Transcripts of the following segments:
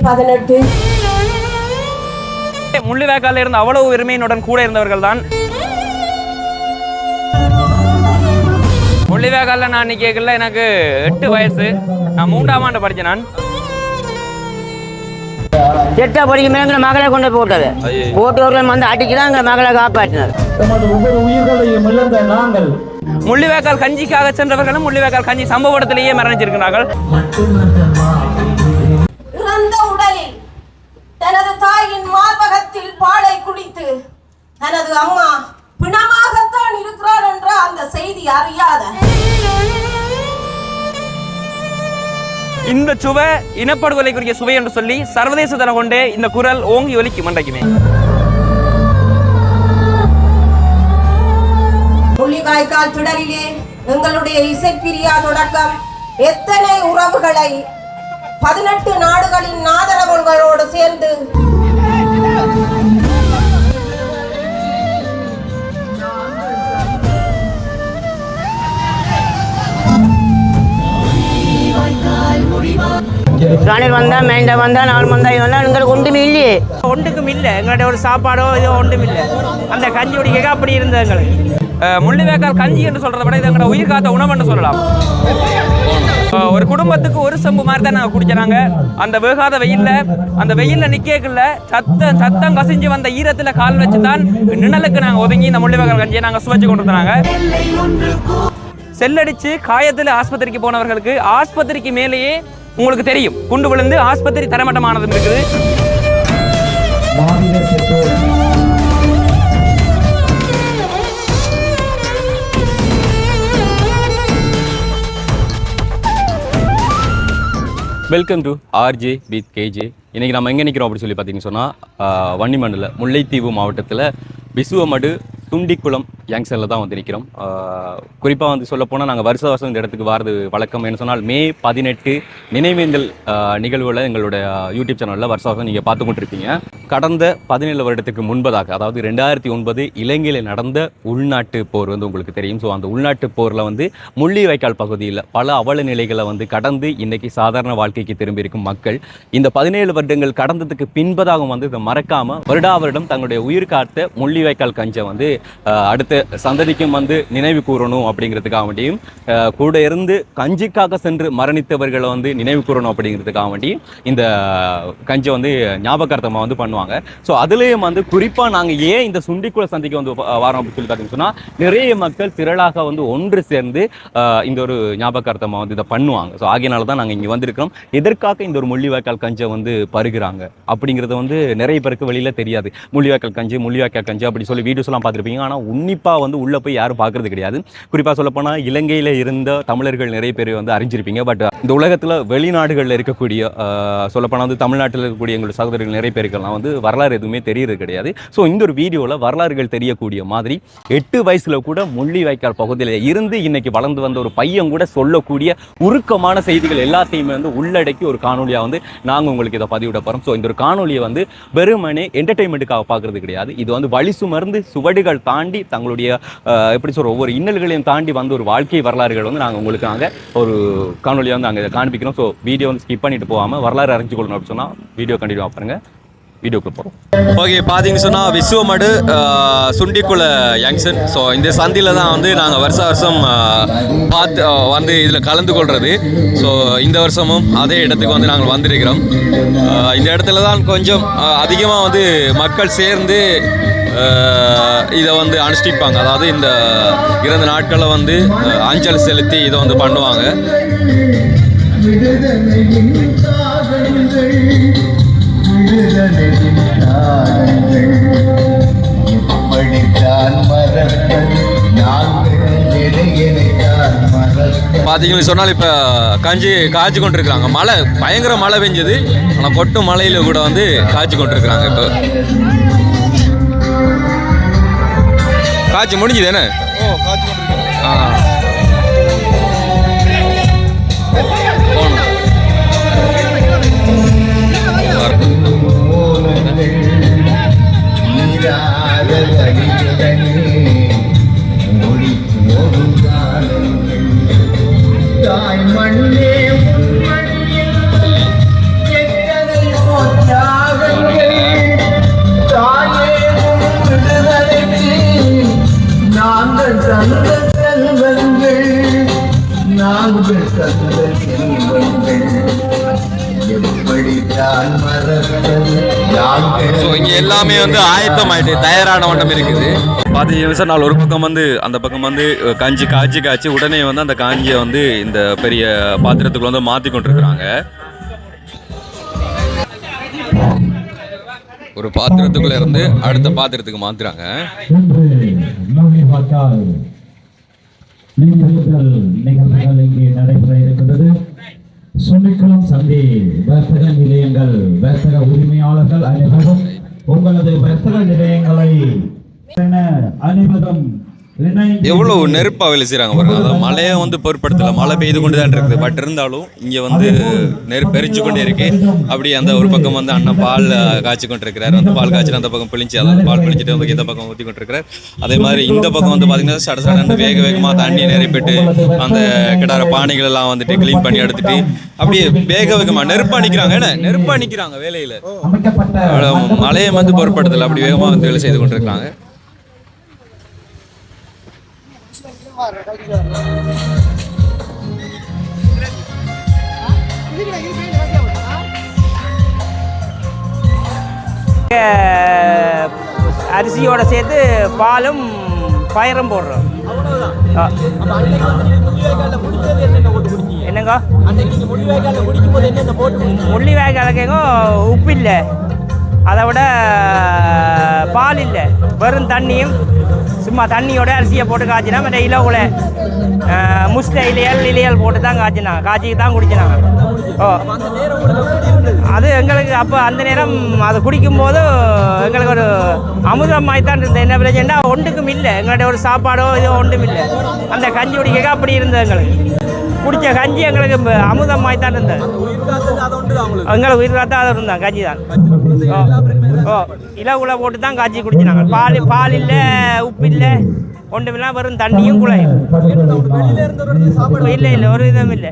18 முள்ளிவாய்க்காலில் இருந்து அவ்வளவு உரிமையினுடன் கூட இருந்தவர்கள் தான். முள்ளிவாய்க்காலில் நான் கேட்கல, எனக்கு 8 வயசு, நான் 3ஆம் ஆண்டு படித்தேன். நான் செட்டா படிக்க மேலே மகளை கொண்டு போட்டது போட்டவர்கள் வந்து அடிக்கிறாங்க, மகளை காப்பாற்றினார். ஒவ்வொரு உயிர்களையும் இழந்த நாங்கள் முள்ளிவாய்க்கால் கஞ்சிக்காக சென்றவர்களும் முள்ளிவாய்க்கால் கஞ்சி சம்பவத்திலேயே மரணிச்சிருக்கிறார்கள். இறந்த உடலில் தனது தாயின் மார்பகத்தில் பாலை குடித்து தனது அம்மா பிணமாகத்தான் இருக்கிறார் என்ற அந்த செய்தி அறியாத இந்த சுவை இனப்படுகொலைக்குரிய சுவை என்று சொல்லி சர்வதேச தரம் கொண்டே இந்த குரல் ஓங்கி ஒலிக்கும் மண்டைக்குமே. முள்ளிவாய்க்கால் திடலிலே எங்களுடைய இசைப்பிரியா தொடக்கம் எத்தனை உறவுகளை 18 நாடுகளின் ஆதரவுகளோடு சேர்ந்து வந்தா மைண்டா வந்தா நாலு வந்தா இதெல்லாம் எங்களுக்கு ஒன்றுமே இல்லையே, ஒன்றுக்கும் இல்லை. எங்களுடைய ஒரு சாப்பாடோ இதோ ஒன்றும் இல்லை. அந்த கஞ்சி குடிக்க அப்படி இருந்தது எங்களுக்கு. முள்ளிவாய்க்கால் கஞ்சி என்று சொல்றதை விட இது எங்களோட உயிர் காத்த உணவு என்று சொல்லலாம். ஒரு குடும்பத்துக்கு ஒரு செம்பு மாதிரி தான் நாங்கள் குடிச்சாங்க. அந்த வேகாத வெயில்ல, அந்த வெயில்ல நிக்கல சத்தம் கசிஞ்சு வந்த ஈரத்துல கால் வச்சு தான் நிழலுக்கு நாங்கள் ஒதுங்கி இந்த முள்ளிவாய்க்கால் கஞ்சியை நாங்கள் சுவைச்சு கொண்டு இருந்தாங்க. செல்லடிச்சு காயத்தில் ஆஸ்பத்திரிக்கு போனவர்களுக்கு ஆஸ்பத்திரிக்கு மேலேயே உங்களுக்கு தெரியும் குண்டு விழுந்து ஆஸ்பத்திரி தரமட்டமானது இருக்குது. Welcome to RJ with KJ. இன்றைக்கி நம்ம எங்கே நிற்கிறோம் அப்படின்னு சொல்லி பார்த்தீங்கன்னு சொன்னால் வன்னிமண்டல முல்லைத்தீவு மாவட்டத்தில் விசுவமடு துண்டிக்குளம் யங்ஸ்டரில் தான் வந்து நிற்கிறோம். குறிப்பாக வந்து சொல்லப்போனால் நாங்கள் வருஷம் இந்த இடத்துக்கு வரது வழக்கம். என்ன சொன்னால் மே 18 நினைவேந்தல் நிகழ்வுகளை எங்களுடைய யூடியூப் சேனலில் வருஷம் நீங்கள் பார்த்து கொண்டிருப்பீங்க. கடந்த 17 வருடத்துக்கு முன்பதாக, அதாவது 2009 இலங்கையில் நடந்த உள்நாட்டு போர் வந்து உங்களுக்கு தெரியும். ஸோ அந்த உள்நாட்டு போரில் வந்து முள்ளிவாய்க்கால் பகுதியில் பல அவல நிலைகளை வந்து கடந்து இன்றைக்கி சாதாரண வாழ்க்கைக்கு திரும்பி இருக்கும் மக்கள் இந்த 17 வருடங்கள் கடந்ததுக்கு பின்பதாக வந்து இதை மறக்காமல் வருடா வருடம் தங்களுடைய உயிர் காத்த முள்ளிவாய்க்கால் கஞ்சை வந்து அடுத்த சந்ததிக்கும் வந்து நினைவு கூறணும் அப்படிங்கிறதுக்காக வேண்டியும், கூட இருந்து கஞ்சிக்காக சென்று மரணித்தவர்களை வந்து நினைவு கூறணும் அப்படிங்கிறதுக்காக வேண்டியும் இந்த கஞ்சை வந்து ஞாபகார்த்தமாக வந்து பண்ணுவாங்க. ஸோ அதுலேயும் வந்து குறிப்பாக நாங்கள் ஏன் இந்த சுண்டிக்குள சந்திக்கு வந்து வரோம் அப்படின்னு சொல்லி பார்த்தீங்கன்னு சொன்னால், நிறைய மக்கள் திரளாக வந்து ஒன்று சேர்ந்து இந்த ஒரு ஞாபகார்த்தமாக வந்து இதை பண்ணுவாங்க. ஸோ ஆகையினால தான் நாங்கள் இங்கே வந்திருக்கிறோம். எதற்காக இந்த ஒரு முள்ளிவாய்க்கால் கஞ்சை வந்து பருகிறாங்க அப்படிங்கிறது வந்து நிறைய பேருக்கு வெளியில் தெரியாது. முள்ளிவாய்க்கால் கஞ்சி அப்படி சொல்லி வீடியோஸ்லாம் பார்த்துருப்பீங்க. ஆனால் உன்னிப்பாக வந்து உள்ளே போய் யாரும் பார்க்குறது கிடையாது. குறிப்பாக சொல்லப்போனால் இலங்கையில் இருந்த தமிழர்கள் நிறைய பேர் வந்து அறிஞ்சிருப்பீங்க. பட் இந்த உலகத்தில் வெளிநாடுகளில் இருக்கக்கூடிய சொல்லப்போனால் வந்து தமிழ்நாட்டில் இருக்கக்கூடிய எங்களுடைய சகோதரர்கள் நிறைய பேருக்கெல்லாம் வந்து வரலாறு எதுவுமே தெரியறது கிடையாது. ஸோ இந்த ஒரு வீடியோவில் வரலாறுகள் தெரியக்கூடிய மாதிரி 8 வயசில் கூட முள்ளிவாய்க்கால் பகுதியில் இருந்து இன்னைக்கு வளர்ந்து வந்த ஒரு பையன் கூட சொல்லக்கூடிய உருக்கமான செய்திகள் எல்லாத்தையுமே வந்து உள்ளடக்கி ஒரு காணொலியாக வந்து நாங்கள் உங்களுக்கு இதை பதிவிட போகிறோம். ஸோ இந்த ஒரு காணொலியை வந்து வெறுமனே என்டர்டெயின்மெண்ட்டுக்காக பார்க்குறது கிடையாது. இது வந்து வழி சுமர்ந்து சுவடுகள் தாண்டி தங்களுடைய எப்படி சொல்கிற ஒவ்வொரு இன்னல்களையும் தாண்டி வந்து ஒரு வாழ்க்கை வரலாறுகள் வந்து நாங்கள் உங்களுக்கு நாங்கள் ஒரு காணொலியாக வந்து நாங்கள் இதை காண்பிக்கிறோம். ஸோ வீடியோ வந்து ஸ்கிப் பண்ணிட்டு போகாமல் வரலாறு அறிஞ்சு கொள்ளணும் அப்படின்னு சொன்னால் வீடியோ கண்டினியூ பாருங்க. வீடியோக்குள்ள போகிறோம். ஓகே, பார்த்தீங்கன்னு சொன்னால் விசுவமடு சுண்டிக்குள யங்ஷன். ஸோ இந்த சந்தியில் தான் வந்து நாங்கள் வருஷம் பார்த்து வந்து இதில் கலந்து கொள்வது. ஸோ இந்த வருஷமும் அதே இடத்துக்கு வந்து நாங்கள் வந்திருக்கிறோம். இந்த இடத்துல தான் கொஞ்சம் அதிகமாக வந்து மக்கள் சேர்ந்து இதை வந்து அனுஷ்டிப்பாங்க. அதாவது இந்த இறந்த நாட்களில் வந்து அஞ்சல் செலுத்தி இதை வந்து பண்ணுவாங்க. பார்த்தீங்கன்னு சொன்னால் இப்போ கஞ்சி காய்ச்சி கொண்டிருக்கிறாங்க. மழை பயங்கர மழை பெஞ்சது. ஆனால் கொட்டும் மழையில் கூட வந்து காய்ச்சி கொண்டிருக்கிறாங்க. இப்போ காய்ச்சி முடிஞ்சுது என்ன? ஸோ இங்கே எல்லாமே வந்து ஆயத்தமாயிட்டு தயாரான வட்டம் இருக்குது. பார்த்தீங்கன்னா சார், ஒரு பக்கம் வந்து அந்த பக்கம் வந்து கஞ்சி காய்ச்சி உடனே வந்து அந்த காஞ்சியை வந்து இந்த பெரிய பாத்திரத்துக்குள்ள வந்து மாற்றி கொண்டிருக்கிறாங்க. ஒரு பாத்திரத்துக்குள்ள இருந்து அடுத்த பாத்திரத்துக்கு மாத்துறாங்க. நிகழ்வுகள் இங்கே நடைபெற இருக்கின்றது. சுண்டிக்குளம் சந்தை வர்த்தக நிலையங்கள் வர்த்தக உரிமையாளர்கள் அனைவரும் உங்களது வர்த்தக நிலையங்களை அனைவரும் எவ்வளவு நெருப்பா வேலை செய்யறாங்க பாருங்க. அதாவது மழையை வந்து பொருட்படுத்தல, மழை பெய்து கொண்டு தான் இருக்குது. பட் இருந்தாலும் இங்க வந்து நெருப்பு எரிச்சு கொண்டே இருக்கு. அப்படி அந்த ஒரு பக்கம் வந்து அண்ணன் பால் காய்ச்சி கொண்டிருக்கிறார். அந்த பால் காய்ச்சி அந்த பக்கம் பிழிச்சு, அதாவது பால் பிழிச்சிட்டு வந்து இந்த பக்கம் ஊற்றி கொண்டிருக்கிறார். அதே மாதிரி இந்த பக்கம் வந்து பாத்தீங்கன்னா சட வேகமா தண்ணியை நிரப்பிட்டு அந்த கிடார பானைகள் எல்லாம் வந்துட்டு கிளீன் பண்ணி எடுத்துட்டு அப்படியே வேகமா நெருப்பா நிக்கிறாங்க. என்ன நெருப்பா நிக்கிறாங்க வேலையில. மழையை வந்து பொருட்படுத்தல, அப்படி வேகமா வந்து வேலை செய்து கொண்டிருக்காங்க. அரிசியோட சேர்த்து பாலும் பயிரும் போடுறோம். என்னங்க முள்ளி வேக்காலுக்கேங்க உப்பு இல்லை, அதை விட பால் இல்லை, வெறும் தண்ணியும் சும்மா தண்ணியோட அரிசியை போட்டு காய்ச்சினா மற்ற இலவுல முஸ்ல இலையல் போட்டு தான் காய்ச்சினாங்க, காய்ச்சி தான் குடிச்சினாங்க. ஓ அது எங்களுக்கு அப்போ அந்த நேரம் அது குடிக்கும்போது எங்களுக்கு ஒரு அமுதமாய் தான் இருந்தது. என்ன பிரச்சனைனா ஒன்றுக்கும் இல்லை, எங்கள்கிட்ட ஒரு சாப்பாடோ இதோ ஒன்றும் இல்லை. அந்த கஞ்சி குடிக்க அப்படி இருந்தது. எங்களுக்கு குடித்த கஞ்சி எங்களுக்கு அமுதமாய் தான் இருந்தது. எங்களுக்கு உயிர் காத்தா அது இருந்தாங்க கஞ்சி தான். ஓ இலவுல போட்டு தான் காய்ச்சி குடிச்சினாங்க. பால் இல்லை, உப்பு இல்லை, ஒன்றுமில்லாம் வெறும் தண்ணியும் குழையும். இல்லை இல்லை ஒரு இதுவும் இல்லை.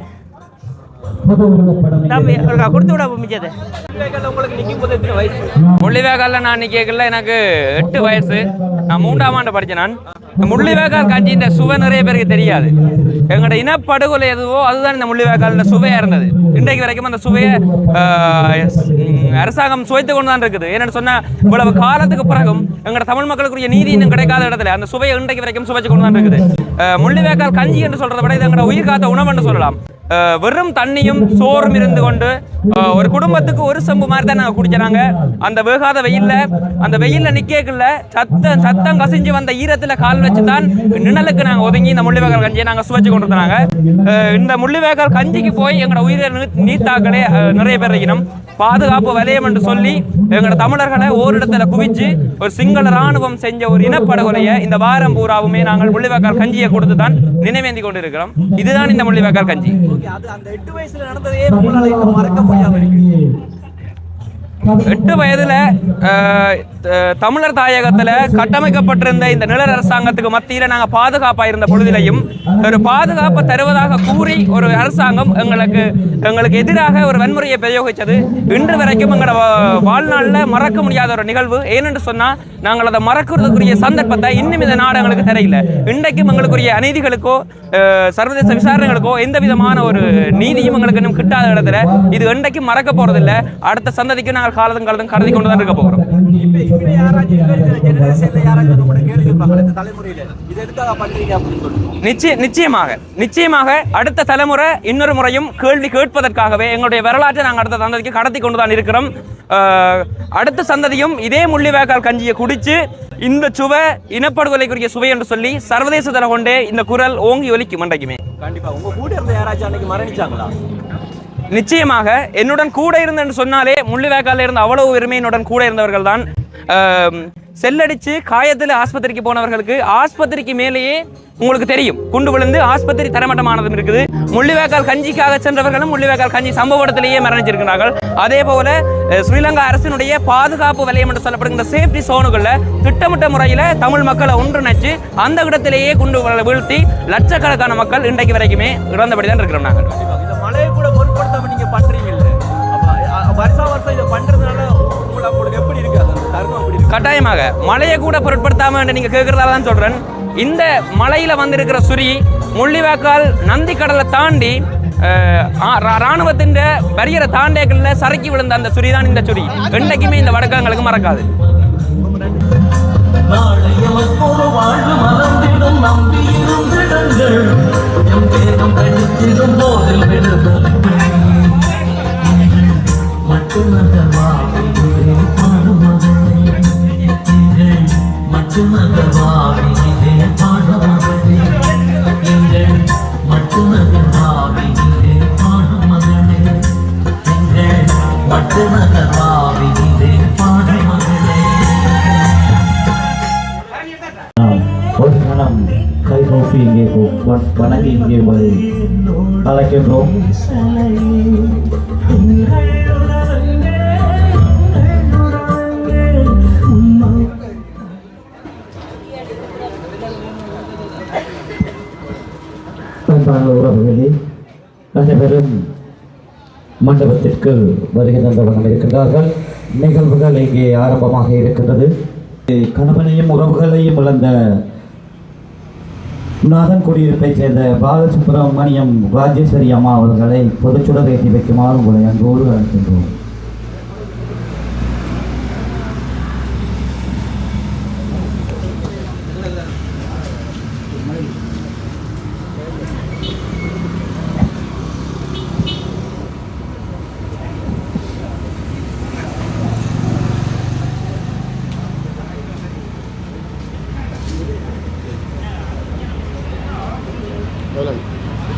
கொடுத்து விட மிச்சது. முள்ளிவேக்காலில் நான் நிற்கல, எனக்கு 8 வயசு. நான் 3ஆம் ஆண்டு படித்தேன். நான் முள்ளிவேக்கால் கஞ்சின்ற சுவை நிறைய பேருக்கு தெரியாது. எங்களோட இனப்படுகொலை எதுவோ அதுதான் இந்த முள்ளிவேக்காலில் சுவையாக இருந்தது. இன்றைக்கு வரைக்கும் அந்த சுவையை அரசாங்கம் சுவைத்து கொண்டு தான் இருக்குது. என்னென்னு சொன்னால் இவ்வளவு காலத்துக்கு பிறகும் எங்களோட தமிழ் மக்களுக்குரிய நீதி இன்னும் கிடைக்காத இடத்துல அந்த சுவையை இன்றைக்கு வரைக்கும் சுவைச்சு கொண்டு தான் இருக்குது. முள்ளிவேக்கால் கஞ்சி என்று சொல்றதை விட இது எங்களோட உயிர் காத்த உணவு என்று சொல்லலாம். வெறும் தண்ணியும் சோறும் இருந்து கொண்டு ஒரு குடும்பத்துக்கு ஒரு செம்பு மாதிரி தான் நாங்கள் குடிச்சாங்க. அந்த வேகாத வெயில்ல நிக்கல சத்தம் கசிஞ்சு வந்த ஈரத்துல கால் வச்சு தான் நிழலுக்கு நாங்கள் ஒதுங்கி இந்த முள்ளிவேக்கால் கஞ்சியை நாங்கள் சுவைச்சு கொண்டு வந்தாங்க. இந்த முள்ளிவேக்கால் கஞ்சிக்கு போய் எங்களோட உயிரை நீத்தாக்களே நிறைய பேர் இருக்கணும். பாதுகாப்பு வலயம் என்று சொல்லி எங்களோட தமிழர்களை ஓரிடத்துல குவிச்சு ஒரு சிங்கள ராணுவம் செஞ்ச ஒரு இனப்படுகொலையை இந்த வாரம் பூராவுமே நாங்கள் முள்ளிவேக்கால் கஞ்சியை கொடுத்து தான் நினைவேந்தி கொண்டு இருக்கிறோம். இதுதான் இந்த முள்ளிவேக்கால் கஞ்சி. அந்த 8 வயசுல நடந்ததே மறக்க முடியாம இருக்கு. 8 வயதுல தமிழர் தாயகத்துல கட்டமைக்கப்பட்டிருந்த இந்த நிழல் அரசாங்கத்துக்கு மத்தியில நாங்கள் பாதுகாப்பாக இருந்த பொழுதிலையும் ஒரு பாதுகாப்பை தருவதாக கூறி ஒரு அரசாங்கம் எங்களுக்கு எதிராக ஒரு வன்முறையை பிரயோகித்தது இன்று வரைக்கும் எங்களோட வாழ்நாளில் மறக்க முடியாத ஒரு நிகழ்வு. ஏனென்று சொன்னால் நாங்கள் அதை மறக்கிறதுக்குரிய சந்தர்ப்பத்தை இன்னும் இந்த நாடு எங்களுக்கு தெரியல. இன்றைக்கும் எங்களுக்குரிய அநீதிகளுக்கோ சர்வதேச விசாரணைகளுக்கோ எந்த விதமான ஒரு நீதியும் எங்களுக்கு இன்னும் கிட்டாத இடத்துல இது இன்றைக்கும் மறக்க போறதில்லை. அடுத்த சந்ததிக்கு நாங்கள் காலத்தும் கடத்தி கொண்டு தான் இருக்க போகிறோம். நிச்சயமாக அடுத்த தலைமுறை இன்னொரு முறையும் கேள்வி கேட்பதற்காகவே எங்களுடைய வரலாற்றை நாங்கள் அடுத்த சந்ததிக்கு கடத்தி கொண்டு தான் இருக்கிறோம். அடுத்த சந்ததியும் இதே முள்ளிவேக்கால் கஞ்சியை குடிச்சு இந்த சுவை இனப்படுகொலைக்குரிய சுவை என்று சொல்லி சர்வதேச தர கொண்டே இந்த குரல் ஓங்கி ஒலிக்கும். இன்றைக்குமே கண்டிப்பா உங்க கூட இருந்த யாராச்சும் அன்னைக்கு மரணிச்சாங்களா? நிச்சயமாக என்னுடன் கூட இருந்தேன்னு சொன்னாலே முள்ளிவேக்காலில் இருந்த அவ்வளவு பெருமை என்னுடன் கூட இருந்தவர்கள் தான். செல்லடிச்சு காயத்தில் ஆஸ்பத்திரிக்கு போனவர்களுக்கு ஆஸ்பத்திரிக்கு மேலேயே உங்களுக்கு தெரியும் குண்டு விழுந்து ஆஸ்பத்திரி தரமட்டமானதும் இருக்குது. முள்ளிவேக்கால் கஞ்சிக்காக சென்றவர்களும் முள்ளிவேக்கால் கஞ்சி சம்பவத்திலேயே மரணிச்சிருக்கிறார்கள். அதே போல ஸ்ரீலங்கா அரசினுடைய பாதுகாப்பு வலயம் என்று சொல்லப்படுகின்ற சேஃப்டி சோனுகளில் திட்டமிட்ட முறையில் தமிழ் மக்களை ஒன்றிணைச்சு அந்த இடத்திலேயே குண்டு வீழ்த்தி லட்சக்கணக்கான மக்கள் இன்றைக்கு வரைக்குமே இறந்தபடி தான் இருக்கிறோம். நாங்கள் இந்த மழையை கூட பொருட்படுத்தாம நீங்க பண்றீங்கல்ல, வருஷம் இதை பண்றதுனால உங்களுக்கு எப்படி இருக்கு? கட்டாயமாக மழையை கூட பொருட்படுத்தாம நீங்க கேட்கறதால தான் சொல்றேன். இந்த மலையில வந்திருக்கிற சுரி முள்ளிவேக்கால் நந்தி கடலை தாண்டி இராணுவத்தின் வரியரை தாண்டேக்கல்ல சறுக்கி விழுந்த அந்த சுரி தான் இந்த சுரி. என்றைக்குமே இந்த வடக்கங்களுக்கு மறக்காது. ஒரு கணம் கை நோக்கி இங்கே வணங்கி இங்கே உங்களை அழைக்கின்றோம். உறவுகளே, அனைவரும் மண்டபத்திற்கு வருகை தந்தவர்கள் இருக்கின்றார்கள். நிகழ்வுகள் இங்கே ஆரம்பமாக இருக்கின்றது. கணவனையும் உறவுகளையும் இழந்த நாதன் குடியிருப்பைச் சேர்ந்த பாலசுப்ரமணியம் ராஜேஸ்வரி அம்மா அவர்களை பொதுச்சுடர் ஏற்றி வைக்குமாறு உங்களை அன்போடு அழைக்கின்றோம்.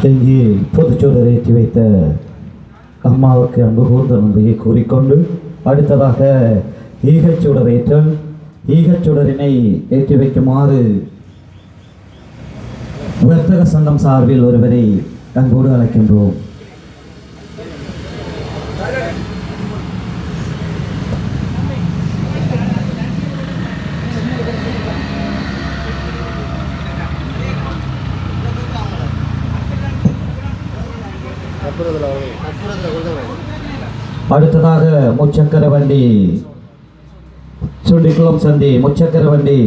இங்கே பொதுச்சூழலை ஏற்றி வைத்த அம்மாவுக்கு அன்பு கூர்ந்த நன்றியை கூறிக்கொண்டு அடுத்ததாக ஈகச்சூடர் ஏற்றல் ஈகச்சுடரினை ஏற்றி வைக்குமாறு வர்த்தக சங்கம் சார்பில் ஒருவரை அன்போடு அழைக்கின்றோம். அடுத்ததாக முச்சக்கர வண்டி சுண்டிக்குளம் சந்தி முச்சக்கர வண்டி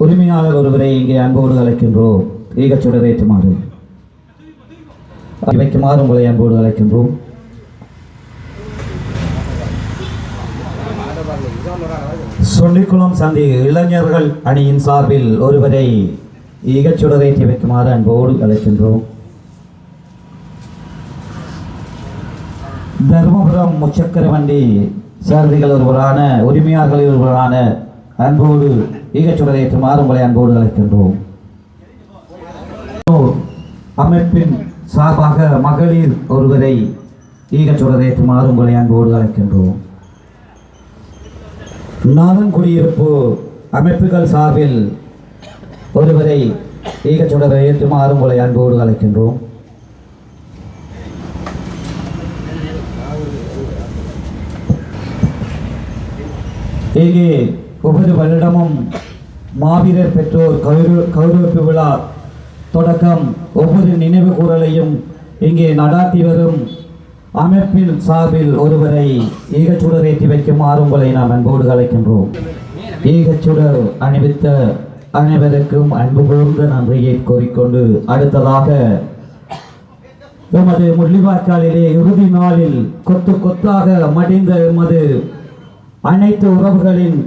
உரிமையாளர் ஒருவரை இங்கே அன்போடு அழைக்கின்றோம். ஈகச்சுடர் ஏற்றுமாறு வைக்குமாறு உங்களை அன்போடு அழைக்கின்றோம். சுண்டிக்குளம் சந்தி இளைஞர்கள் அணியின் சார்பில் ஒருவரை ஈகச்சுடர் ஏற்றி வைக்குமாறு அன்போடு அழைக்கின்றோம். தர்மபுரம் முச்சக்கர வண்டி சாரதிகள் ஒருவரான உரிமையாளர்களில் ஒருவரான அன்போடு ஈகச்சுடர் ஏற்றுமாறு உங்களை அன்போடு அழைக்கின்றோம். அமைப்பின் சார்பாக மகளிர் ஒருவரை ஈகச்சுடர் ஏற்றுமாறு உங்களை அன்போடு அழைக்கின்றோம். நாதன் குடியிருப்பு அமைப்புகள் சார்பில் ஒருவரை ஈகச்சுடர் ஏற்றுமாறு உங்களை அன்போடு அழைக்கின்றோம். இங்கே ஒவ்வொரு வருடமும் மாவீரர் பெற்றோர் கௌரவிப்பு விழா தொடக்கம் ஒவ்வொரு நினைவு கூறலையும் இங்கே நடாத்தி வரும் அமைப்பின் சார்பில் ஒருவரை ஈகச்சுடர் ஏற்றி வைக்குமாறு உங்களை நாம் அன்போடு அழைக்கின்றோம். ஈகச்சுடர் அணிவித்த அனைவருக்கும் அன்பு கூர்ந்த நன்றியை கோரிக்கொண்டு அடுத்ததாக எமது முள்ளிவாய்க்காலிலே இறுதி நாளில் கொத்து கொத்தாக மடிந்த எமது அனைத்து உறவுகளின்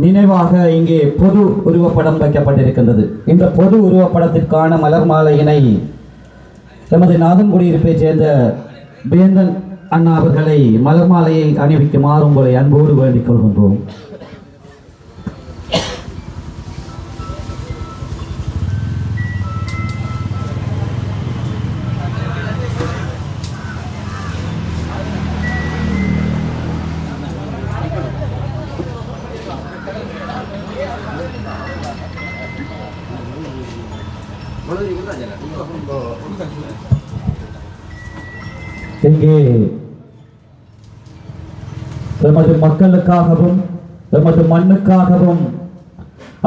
நினைவாக இங்கே பொது உருவப்படம் வைக்கப்பட்டிருக்கின்றது. இந்த பொது உருவப்படத்திற்கான மலர் மாலையினை எமது நாதன்குடியிருப்பைச் சேர்ந்த வேந்தன் அண்ணா அவர்களை மலர் மாலையை அணிவிக்குமாறு உங்களை அன்போடு வேண்டிக் கொள்கின்றோம். இங்கே எமது மக்களுக்காகவும் எமது மண்ணுக்காகவும்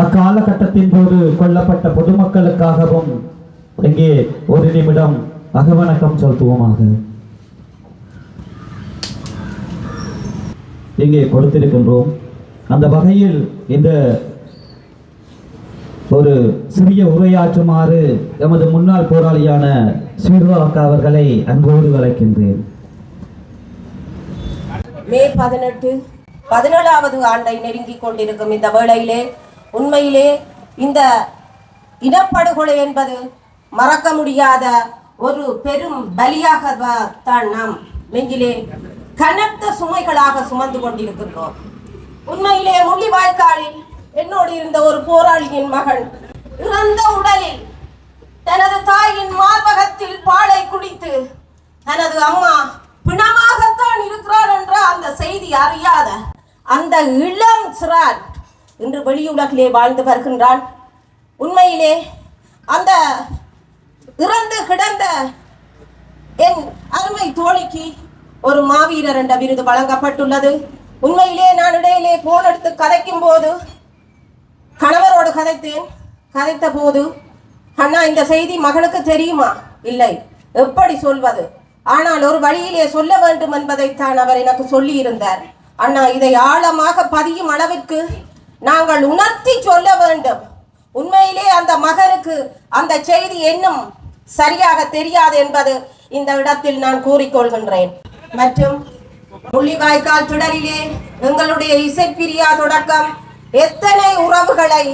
அக்காலகட்டத்தின் போது கொல்லப்பட்ட பொதுமக்களுக்காகவும் இங்கே ஒரு நிமிடம் அகவணக்கம் செலுத்துவோமாக. இங்கே கொடுத்திருக்கின்றோம். அந்த வகையில் இந்த ஒரு சிறிய உரையாற்றுமாறு எமது முன்னாள் போராளியான ஸ்ரீராக்கா அவர்களை அன்போடு அழைக்கின்றேன். மே 17வது ஆண்டை நெருங்கிக் கொண்டிருக்கும் இந்த வேளையிலே உண்மையிலே இந்த இனப்படுகொலை என்பது மறக்க முடியாத ஒரு பெரும் பலியாக தான் நாம் நெஞ்சிலே கனத்த சுமைகளாக சுமந்து கொண்டிருக்கின்றோம். உண்மையிலே முள்ளிவாய்க்காலில் என்னோடு இருந்த ஒரு போராளியின் மகன் இறந்த உடலில் தனது தாயின் மார்பகத்தில் பாலை குடித்து தனது அம்மா பிணமாகத்தான் இருக்கிறார் என்ற அந்த செய்தி அறியாத அந்த இளம் சிறார் இன்று வெளியுலகிலே வாழ்ந்து வருகின்றான். உண்மையிலே அந்த இறந்து கிடந்த என் அருமை தோழிக்கு ஒரு மாவீரர் என்ற விருது வழங்கப்பட்டுள்ளது. உண்மையிலே நான் இடையிலே போன் எடுத்து கதைக்கும் போது கணவரோடு கதைத்த போது, அண்ணா இந்த செய்தி மகனுக்கு தெரியுமா? இல்லை, எப்படி சொல்வது? ஆனால் ஒரு வழியிலே சொல்ல வேண்டும் என்பதைத்தான் அவர் எனக்கு சொல்லி இருந்தார். அண்ணா இதை ஆழமாக பதியும் அளவிற்கு நாங்கள் உணர்த்தி சொல்ல வேண்டும். உண்மையிலே அந்த மகனுக்கு அந்த செய்தி இன்னும் சரியாக தெரியாது என்பது இந்த இடத்தில் நான் கூறிக்கொள்கின்றேன். மற்றும் முள்ளிவாய்க்கால் தொடரிலே எங்களுடைய இசைப்பிரியா தொடக்கம் எத்தனை உறவுகளை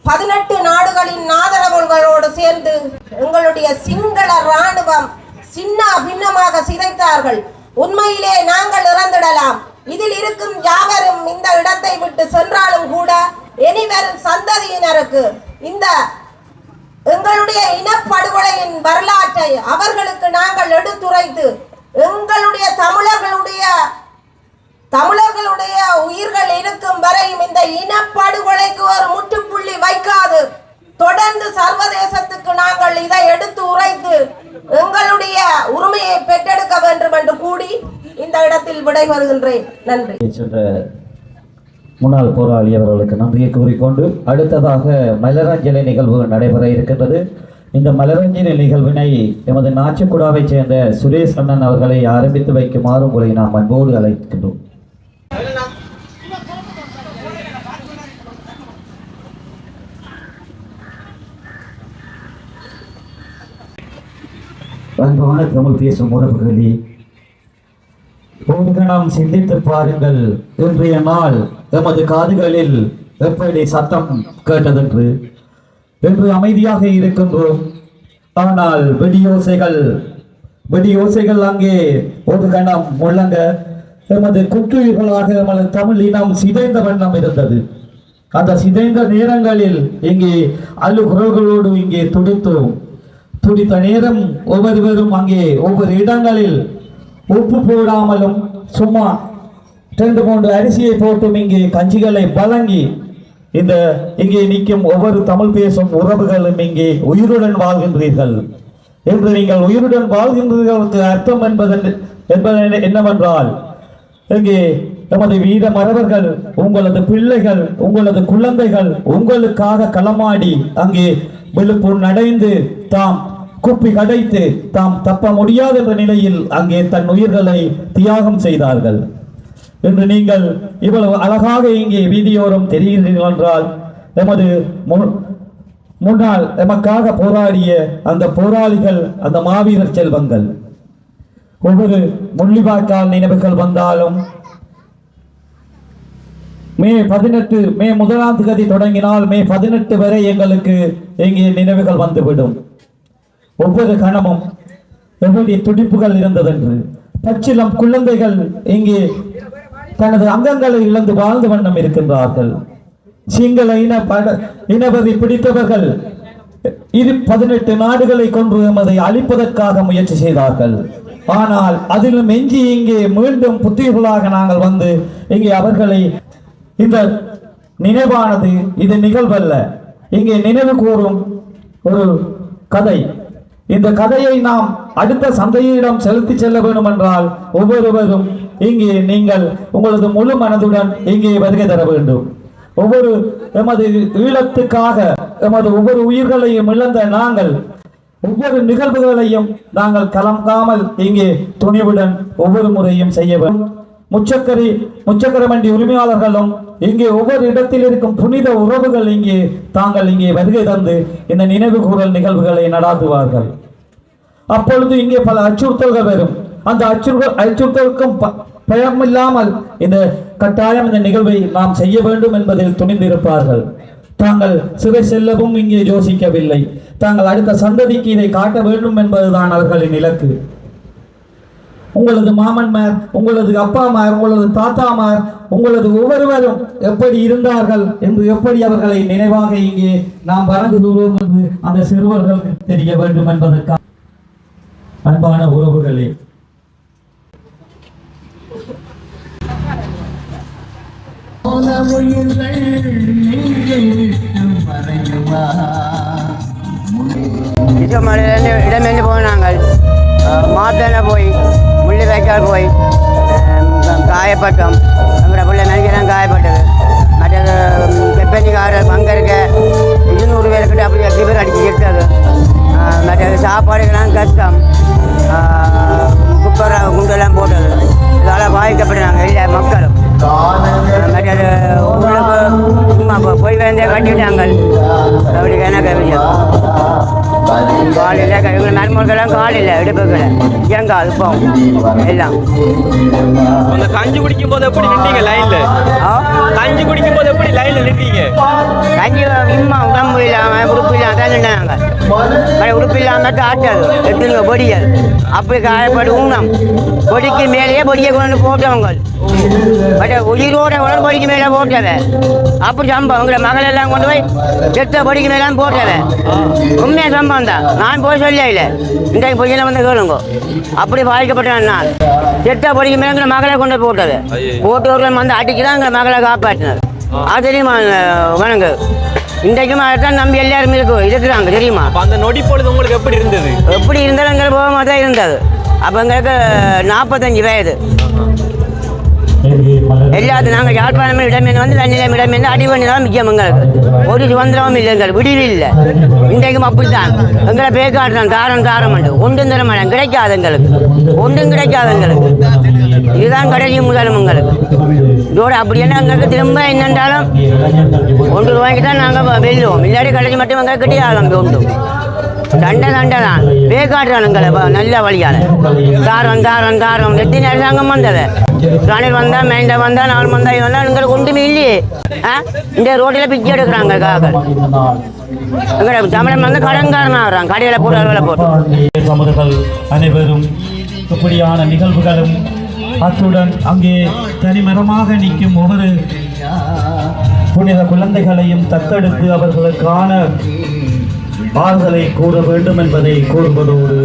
18 நாடுகளின் ஆதரவுகளோடு சேர்ந்து எங்களுடைய சிங்கள இராணுவம் சின்ன பின்னமாக சிதைத்தார்கள். உண்மையிலே நாங்கள் இறந்திடலாம். இதில் இருக்கும் யாவரும் இந்த இடத்தை விட்டு சென்றாலும் கூட இனிவரும் சந்ததியினருக்கு இந்த எங்களுடைய இனப்படுகொலையின் வரலாற்றை அவர்களுக்கு நாங்கள் எடுத்துரைத்து எங்களுடைய தமிழர்களுடைய உயிர்கள் இருக்கும் வரையும் இந்த இனப்படுகொலைக்கு ஒரு முற்றுப்புள்ளி வைக்காது தொடர்ந்து சர்வதேசத்துக்கு நாங்கள் இதை எடுத்து உரைத்து எங்களுடைய உரிமையை பெற்றெடுக்க வேண்டும் என்று கூடி இந்த இடத்தில் விடைபெறுகின்றேன். நன்றி. முன்னாள் போராளி அவர்களுக்கு நன்றியை கூறிக்கொண்டு அடுத்ததாக மலரஞ்சலி நிகழ்வு நடைபெற இருக்கின்றது. இந்த மலரஞ்சலி நிகழ்வினை எமது நாச்சிக்குடாவைச் சேர்ந்த சுரேஷ் அண்ணன் அவர்களை ஆரம்பித்து வைக்குமாறு உங்களை நாம் அன்போடு அழைக்கின்றோம். அன்பான தமிழ் பேசும் உறவுகளே, ஒரு நாம் சிந்தித்து பாருங்கள். இன்றைய நாள் எமது காதுகளில் எப்படி சத்தம் கேட்டதென்று என்று அமைதியாக இருக்கின்றோம். ஆனால் வெடியோசைகள் அங்கே ஒரு கணம் முழங்க எமது குற்றுயிர்களாக எமது தமிழ் இனம் சிதைந்த வண்ணம் இருந்தது. அந்த சிதைந்த நேரங்களில் இங்கே அழுகுரல்களோடு இங்கே துடித்த நேரம் ஒவ்வொருவரும் அங்கே ஒவ்வொரு இடங்களில் உப்பு போடாமலும் சும்மா 2-3 அரிசியை போட்டும் இங்கே கஞ்சிகளை வழங்கி இங்கே நிற்கும் ஒவ்வொரு தமிழ் பேசும் உறவுகளும் இங்கே உயிருடன் வாழ்கின்றீர்கள் என்று. நீங்கள் உயிருடன் வாழ்கின்றீர்களுக்கு அர்த்தம் என்பது என்னவென்றால், இங்கே நமது வீர மறவர்கள், உங்களது பிள்ளைகள், உங்களது குழந்தைகள் உங்களுக்காக களமாடி அங்கே விழுப்புண் அடைந்து தாம் குப்பி கடைத்து தாம் தப்ப முடியாது என்ற நிலையில் அங்கே தன் உயிர்களை தியாகம் செய்தார்கள் என்று நீங்கள் இவ்வளவு அழகாக இங்கே வீதியோரம் தெரிகிறீர்கள் என்றால், எமது முன்னால் எமக்காக போராடிய அந்த போராளிகள், அந்த மாவீரர் செல்வங்கள், ஒவ்வொரு முள்ளிவாய்க்கால் நினைவுகள் வந்தாலும் மே 1ஆம் தேதி தொடங்கினால் மே 18 வரை எங்களுக்கு இங்கே நினைவுகள் வந்துவிடும். ஒவ்வொரு கணமும் எவ்வளவு துடிப்புகள் இருந்ததென்று. பச்சிலம் குழந்தைகள் இங்கே தனது அங்கங்களை இழந்து வாழ்ந்து வண்ணம் இருக்கின்றார்கள். சிங்கள இனவரி பிடித்தவர்கள் 18 நாடுகளை கொன்று எமதை அழிப்பதற்காக முயற்சி செய்தார்கள். ஆனால் அதிலும் எஞ்சி இங்கே மீண்டும் புத்திர்களாக நாங்கள் வந்து இங்கே அவர்களை, இந்த நினைவானது இது நிகழ்வல்ல, இங்கே நினைவு கூறும் ஒரு கதை. இந்த கதையை நாம் அடுத்த சந்தையிடம் செலுத்தி செல்ல வேண்டும் என்றால் ஒவ்வொருவரும் இங்கே நீங்கள் உங்களது முழு மனதுடன் இங்கே வருகை தர வேண்டும். ஒவ்வொரு எமது ஈழத்துக்காக எமது ஒவ்வொரு உயிர்களையும் இழந்த நாங்கள் ஒவ்வொரு நிகழ்வுகளையும் நாங்கள் கலங்காமல் இங்கே துணிவுடன் ஒவ்வொரு முறையும் செய்ய வேண்டும். முச்சக்கர வண்டி உரிமையாளர்களும் இங்கே ஒவ்வொரு இடத்தில் இருக்கும் புனித உறவுகள் இங்கே தாங்கள் இங்கே வருகை தந்து இந்த நினைவு கூறல் நிகழ்வுகளை நடாத்துவார்கள். அப்பொழுது இங்கே பல அச்சுறுத்தல்கள் வரும். அந்த அச்சுறுத்தலுக்கும் பயமில்லாமல் இந்த கட்டாயம் இந்த நிகழ்வை நாம் செய்ய வேண்டும் என்பதில் துணிந்திருப்பார்கள். தாங்கள் சிறை செல்லவும் இங்கே யோசிக்கவில்லை. தாங்கள் அடுத்த சந்ததிக்கு இதை காட்ட வேண்டும் என்பதுதான் அவர்களின் இலக்கு. உங்களது மாமன்மார், உங்களது அப்பாமார், உங்களது தாத்தாமார், உங்களது ஒவ்வொருவரும் எப்படி இருந்தார்கள் என்று எப்படி அவர்களை நினைவாக இங்கே நாம் வணங்குகிறோம் என்று அந்த சிறுவர்களுக்கு தெரிய வேண்டும் என்பதற்காக அன்பான உறவுகளே, இடமென்று போனாங்கள் மாத்தனை போய் முள்ளி வைக்கால் போய் காயப்பட்டோம். நம்மளோட பிள்ளை நினைக்கிறேன் காயப்பட்டது. மற்றது கெப்பஞ்சிக்காரர் அங்கே இருக்க 200 பேருக்கிட்ட அப்படி கிபர் அடிச்சு எடுத்தது. மற்றது சாப்பாடுக்கெல்லாம் கஷ்டம். குப்பரை குண்டெல்லாம் போட்டது. இதெல்லாம் பாதிக்கப்பட்டாங்க எல்லா மக்களும். மற்றது உங்களுக்கு சும்மா போய் வந்தே கட்டிட்டாங்க. அப்படி எனக்கு காலையில் எங்கள் நன்மக்கெல்லாம் காலையில் இடுப்புகளை எங்கால் இப்போ எல்லாம் அந்த கஞ்சி குடிக்கும் போது எப்படி நின்றீங்க லைன்ல? கஞ்சி குடிக்கும் போது எப்படி லைன்ல நின்றீங்க? கஞ்சி இம்மா உடம்பு இல்லாமல் உடுப்பு இல்லாமல் தான் நின்றாங்க. உடுப்பு இல்லாமல் காட்டாது எடுத்துங்க பொடியல் அப்படி காயப்பட்டு ஊனம் பொடிக்கு மேலேயே பொடியை கொண்டு போட்டவங்க. பட் உயிரோட உடல் பொடிக்கு மேலே போட்டவை அப்படி சம்பவம். உங்களை மகளெல்லாம் கொண்டு போய் செத்த பொடிக்கு மேலே போட்டவை உண்மையாக சம்பவம் தான். நான் போய் சொல்ல இல்லை, இன்றைக்கு பொய்யெல்லாம் வந்து கேளுங்க. அப்படி பாதிக்கப்பட்டேன் நான். செத்த பொடிக்கு மேலே மகளை கொண்டு போட்டது போட்டவர்கள் வந்து அடிச்சு தான் எங்களை மகளை காப்பாற்றினார். அது தெரியுமா வணங்கு. இன்றைக்கும் அதைத்தான் நம்பி எல்லாரும் இருக்கிறாங்க தெரியுமா. அந்த நொடி பொழுது உங்களுக்கு எப்படி இருந்தது? எப்படி இருந்தாலும் எங்களுக்கு போகாம தான் இருந்தது. அப்போ எங்களுக்கு 45 வயது. எல்லாத்தையும் நாங்கள் யாழ்ப்பாணம் இடமேந்து வந்து தண்ணியில இடமேந்து அடி பண்ணி தான் மிச்சம். எங்களுக்கு ஒரு சுதந்திரமும் இல்லை, எங்களுக்கு விடிவு இல்லை. இன்றைக்கும் அப்படித்தான் எங்களை பேக்காட்டுறான் தாரம் உண்டு ஒன்றும் தர மாட்டேன். கிடைக்காது எங்களுக்கு, ஒன்றும் கிடைக்காது எங்களுக்கு. இதுதான் கடைசி முதலும் எங்களுக்கு. இதோட அப்படி என்ன எங்களுக்கு திரும்ப என்னென்றாலும் 1 ரூபாய்க்கு தான் நாங்கள் வெல்லுவோம். இல்லாட்டி கடைசி மட்டும் எங்களுக்கு கிட்டியாகும் உண்டு. சண்டை தான் பேக்காட்டுறான் எங்களை நல்ல வழியால். தாரம் எத்தனை அரசாங்கம் வந்தது. ராணில் வந்தா மைண்ட வந்தா 4 வந்தா இவெல்லாம் எங்களுக்கு ஒன்றுமே இல்லையே. இந்த ரோட்டில் பிச்சை எடுக்கிறாங்க. எங்களை தமிழன் வந்து கடன்காரன் ஆகிறான். கடையில் போட்டு அளவில் போட்டு சமூகங்கள் அனைவரும் இப்படியான நிகழ்வுகளும் அத்துடன் அங்கே தனிமரமாக நிற்கும் ஒவ்வொரு புனித குழந்தைகளையும் தத்தெடுத்து அவர்களுக்கான ஆறுதலை கூற வேண்டும் என்பதை கூறுவதோடு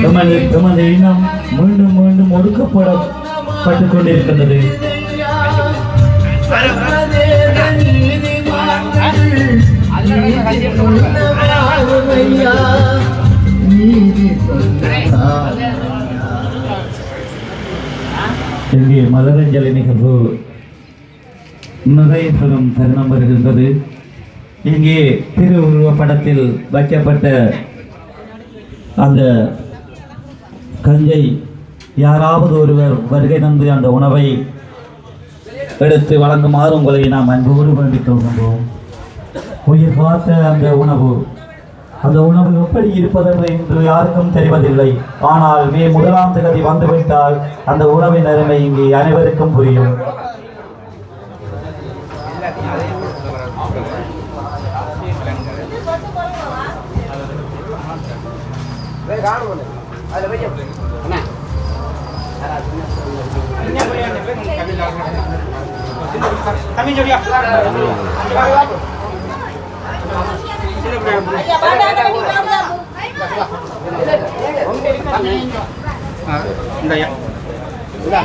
நமது இனம் மீண்டும் மீண்டும் ஒடுக்கப்படப்பட்டுக் கொண்டிருக்கின்றது. இங்கே மலரஞ்சலி நிகழ்வு நிறைய பெறும் தருணம் வருகின்றது. இங்கே திருவுருவ படத்தில் வைக்கப்பட்ட அந்த கஞ்சை யாராவது ஒருவர் வருகை தந்து அந்த உணவை எடுத்து வழங்குமாறு உங்களை நாம் அன்போடு வேண்டிக் கொள்கின்றோம். உயிர் காத்த அந்த உணவு எப்படி இருப்பதென்று இன்று யாருக்கும் தெரிவதில்லை. ஆனால் மே 1ஆம் தேதி வந்துவிட்டால் அந்த உணவின் அருமை இங்கே அனைவருக்கும் புரியும்.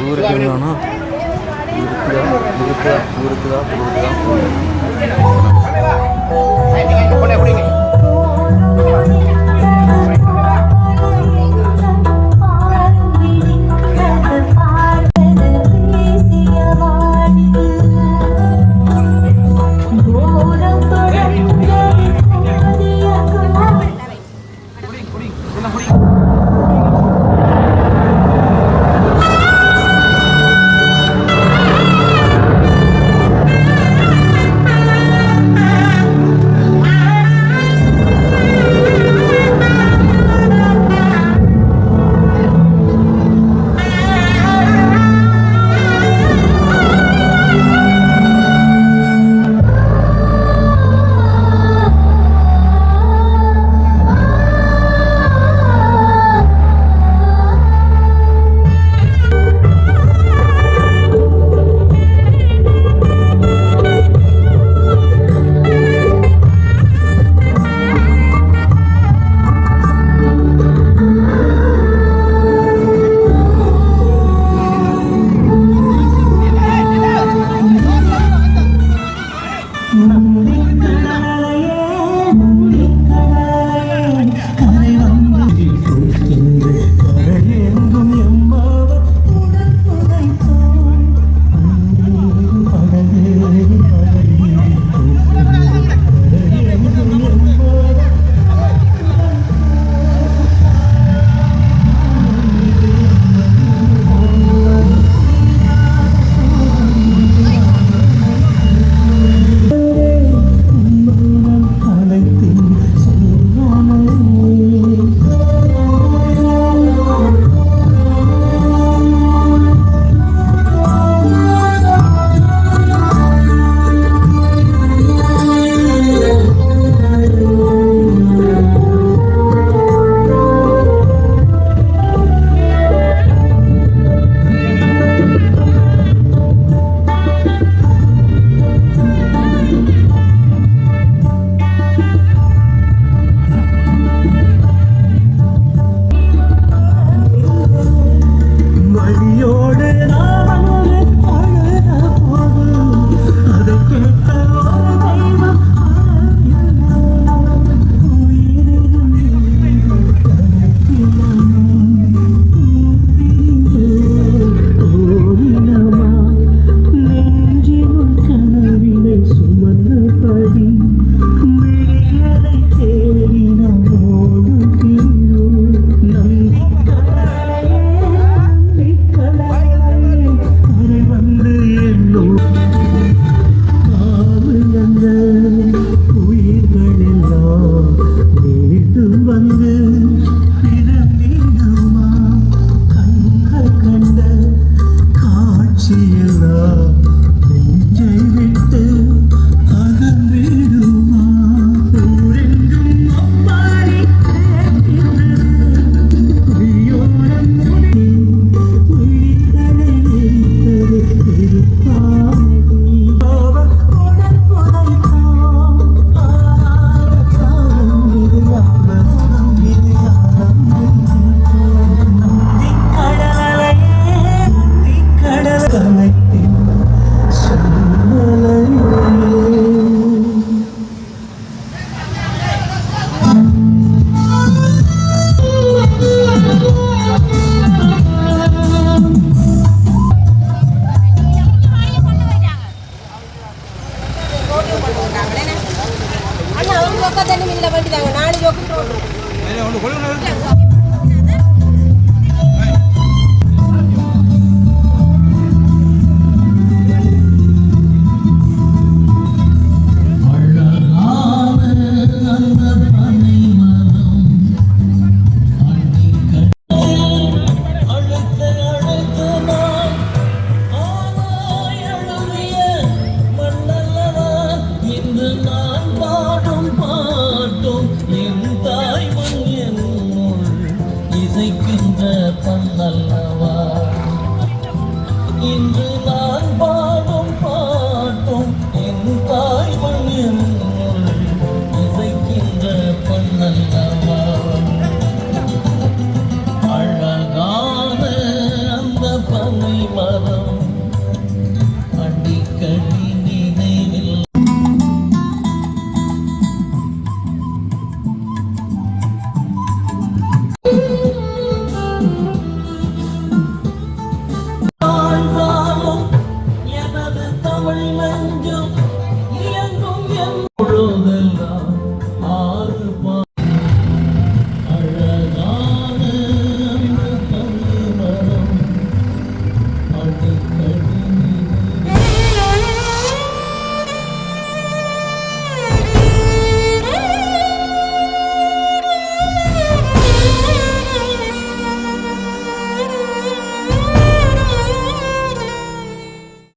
ஊருக்கு